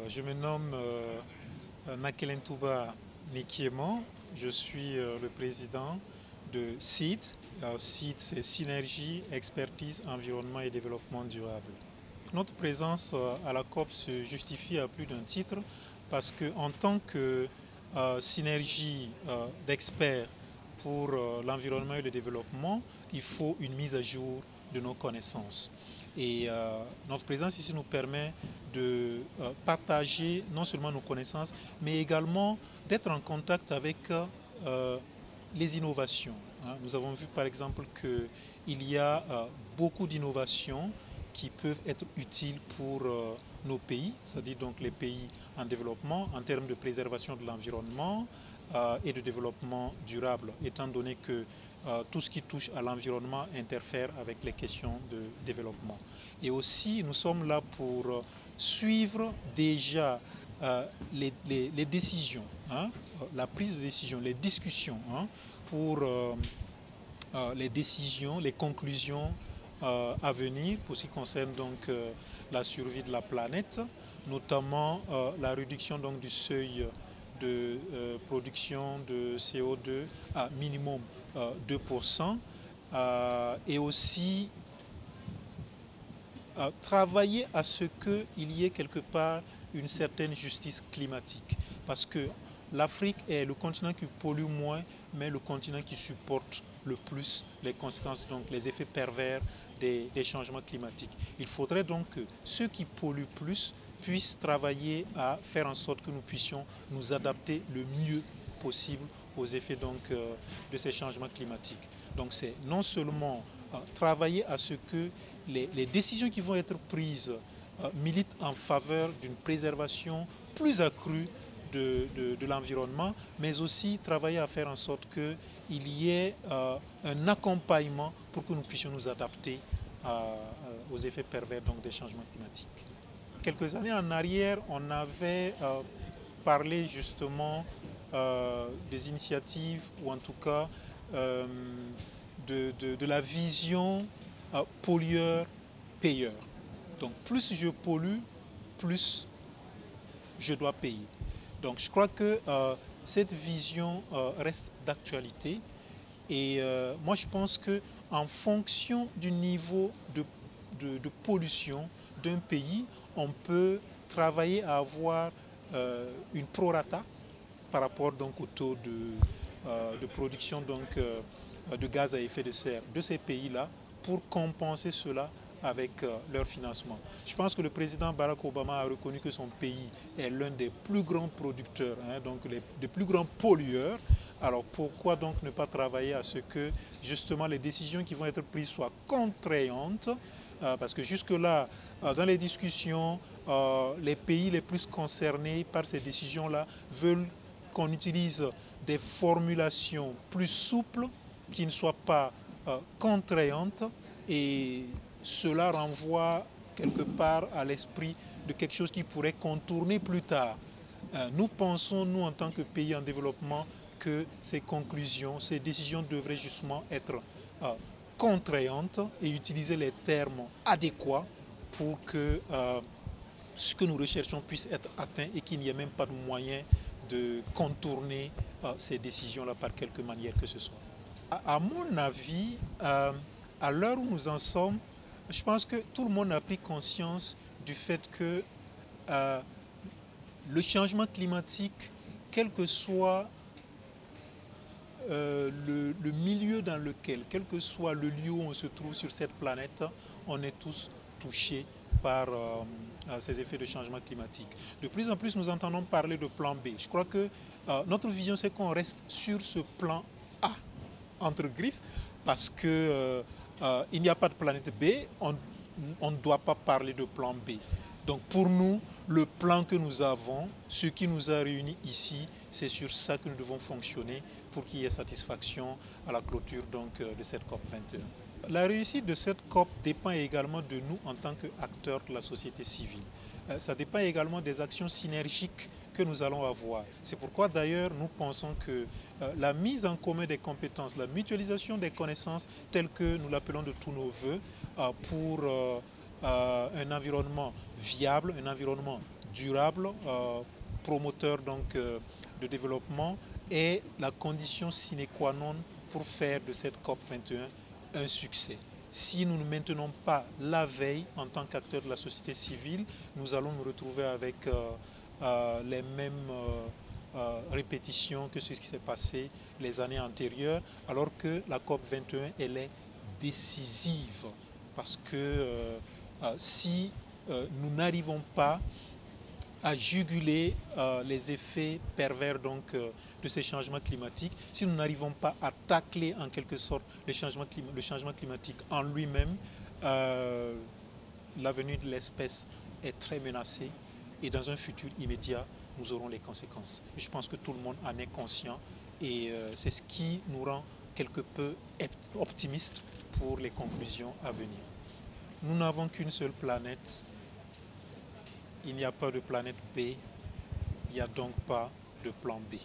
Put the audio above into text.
Je me nomme Nakelentouba Nikiemon. Je suis le président de SEED. SEED, c'est Synergie, Expertise, Environnement et Développement Durable. Notre présence à la COP se justifie à plus d'un titre parce qu'en tant que synergie d'experts pour l'environnement et le développement, il faut une mise à jour de nos connaissances. Et notre présence ici nous permet de partager non seulement nos connaissances, mais également d'être en contact avec les innovations. Nous avons vu par exemple qu'il y a beaucoup d'innovations qui peuvent être utiles pour nos pays, c'est-à-dire donc les pays en développement en termes de préservation de l'environnement et de développement durable, étant donné que tout ce qui touche à l'environnement interfère avec les questions de développement. Et aussi, nous sommes là pour suivre déjà les décisions, la prise de décision, les discussions pour les décisions, les conclusions à venir pour ce qui concerne donc la survie de la planète, notamment la réduction donc du seuil de production de CO2 à minimum 2%, et aussi travailler à ce qu'il y ait quelque part une certaine justice climatique, parce que l'Afrique est le continent qui pollue moins, mais le continent qui supporte le plus les conséquences, donc les effets pervers des changements climatiques. Il faudrait donc que ceux qui polluent plus puissent travailler à faire en sorte que nous puissions nous adapter le mieux possible aux effets donc, de ces changements climatiques. Donc c'est non seulement travailler à ce que les décisions qui vont être prises militent en faveur d'une préservation plus accrue de l'environnement, mais aussi travailler à faire en sorte qu'il y ait un accompagnement pour que nous puissions nous adapter aux effets pervers donc, des changements climatiques. Quelques années en arrière, on avait parlé justement des initiatives, ou en tout cas de la vision pollueur-payeur. Donc plus je pollue, plus je dois payer. Donc je crois que cette vision reste d'actualité, et moi je pense qu'en fonction du niveau de pollution d'un pays, on peut travailler à avoir une prorata par rapport donc, au taux de production donc, de gaz à effet de serre de ces pays-là pour compenser cela avec leur financement. Je pense que le président Barack Obama a reconnu que son pays est l'un des plus grands producteurs, donc des plus grands pollueurs. Alors pourquoi donc ne pas travailler à ce que justement les décisions qui vont être prises soient contraignantes, parce que jusque-là, dans les discussions, les pays les plus concernés par ces décisions-là veulent qu'on utilise des formulations plus souples qui ne soient pas contraignantes, et cela renvoie quelque part à l'esprit de quelque chose qui pourrait contourner plus tard. Nous pensons, nous en tant que pays en développement, que ces conclusions, ces décisions devraient justement être contraignantes et utiliser les termes adéquats pour que ce que nous recherchons puisse être atteint et qu'il n'y ait même pas de moyen de contourner ces décisions-là par quelque manière que ce soit. À mon avis, à l'heure où nous en sommes, je pense que tout le monde a pris conscience du fait que le changement climatique, quel que soit le milieu dans lequel, quel que soit le lieu où on se trouve sur cette planète, on est tous touchés par ces effets de changement climatique. De plus en plus, nous entendons parler de plan B. Je crois que notre vision, c'est qu'on reste sur ce plan A, entre griffes, parce que il n'y a pas de planète B, on ne doit pas parler de plan B. Donc pour nous, le plan que nous avons, ce qui nous a réunis ici, c'est sur ça que nous devons fonctionner pour qu'il y ait satisfaction à la clôture donc, de cette COP 21. La réussite de cette COP dépend également de nous en tant qu'acteurs de la société civile. Ça dépend également des actions synergiques que nous allons avoir. C'est pourquoi d'ailleurs nous pensons que la mise en commun des compétences, la mutualisation des connaissances telles que nous l'appelons de tous nos voeux pour un environnement viable, un environnement durable, promoteur donc, de développement, est la condition sine qua non pour faire de cette COP 21 un succès. Si nous ne maintenons pas la veille en tant qu'acteurs de la société civile, nous allons nous retrouver avec les mêmes répétitions que ce qui s'est passé les années antérieures, alors que la COP 21, elle est décisive. Parce que si nous n'arrivons pas à juguler les effets pervers donc, de ces changements climatiques, si nous n'arrivons pas à tacler en quelque sorte le changement climatique en lui-même, l'avenir de l'espèce est très menacé et dans un futur immédiat, nous aurons les conséquences. Je pense que tout le monde en est conscient et c'est ce qui nous rend quelque peu optimistes pour les conclusions à venir. Nous n'avons qu'une seule planète. Il n'y a pas de planète B, il n'y a donc pas de plan B.